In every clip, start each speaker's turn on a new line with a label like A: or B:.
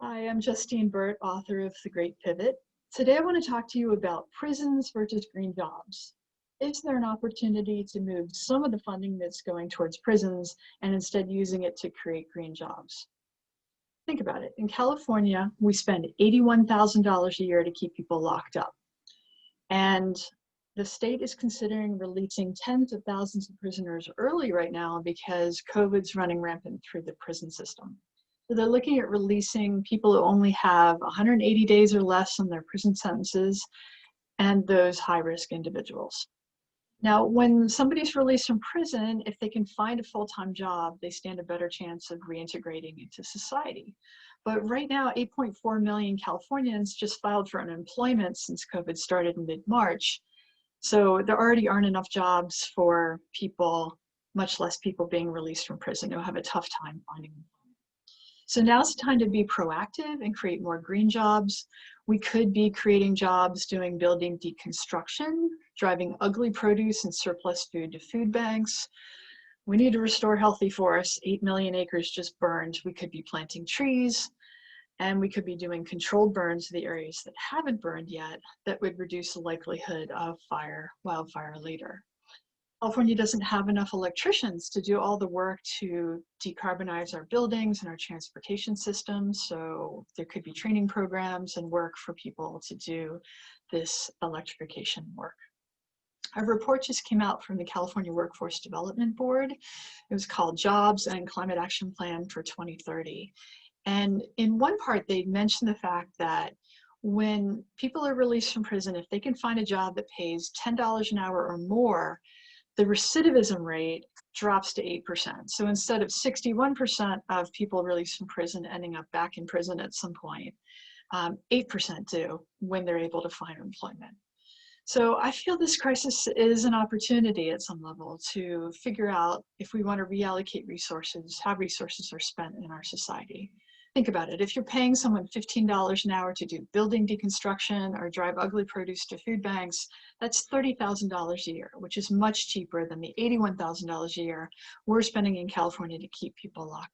A: Hi, I'm Justine Burt, author of The Great Pivot. Today I want to talk to you about prisons versus green jobs. Is there an opportunity to move some of the funding that's going towards prisons and instead using it to create green jobs? Think about it. In California, we spend $81,000 a year to keep people locked up. And the state is considering releasing tens of thousands of prisoners early right now because COVID's running rampant through the prison system. So they're looking at releasing people who only have 180 days or less on their prison sentences and those high-risk individuals. Now, when somebody's released from prison, if they can find a full-time job, they stand a better chance of reintegrating into society. But right now, 8.4 million Californians just filed for unemployment since COVID started in mid-March. So there already aren't enough jobs for people, much less people being released from prison who have a tough time finding employment. So now's the time to be proactive and create more green jobs. We could be creating jobs doing building deconstruction, driving ugly produce and surplus food to food banks. We need to restore healthy forests. 8 million acres just burned. We could be planting trees, and we could be doing controlled burns to the areas that haven't burned yet that would reduce the likelihood of wildfire later. California doesn't have enough electricians to do all the work to decarbonize our buildings and our transportation systems, so there could be training programs and work for people to do this electrification work. A report just came out from the California Workforce Development Board. It was called Jobs and Climate Action Plan for 2030. And in one part, they mentioned the fact that when people are released from prison, if they can find a job that pays $10 an hour or more, the recidivism rate drops to 8%. So instead of 61% of people released from prison ending up back in prison at some point, 8% do when they're able to find employment. So I feel this crisis is an opportunity at some level to figure out if we want to reallocate resources, how resources are spent in our society. Think about it. If you're paying someone $15 an hour to do building deconstruction or drive ugly produce to food banks, that's $30,000 a year, which is much cheaper than the $81,000 a year we're spending in California to keep people locked.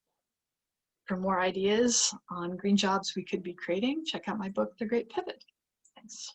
A: For more ideas on green jobs we could be creating, check out my book, The Great Pivot. Thanks.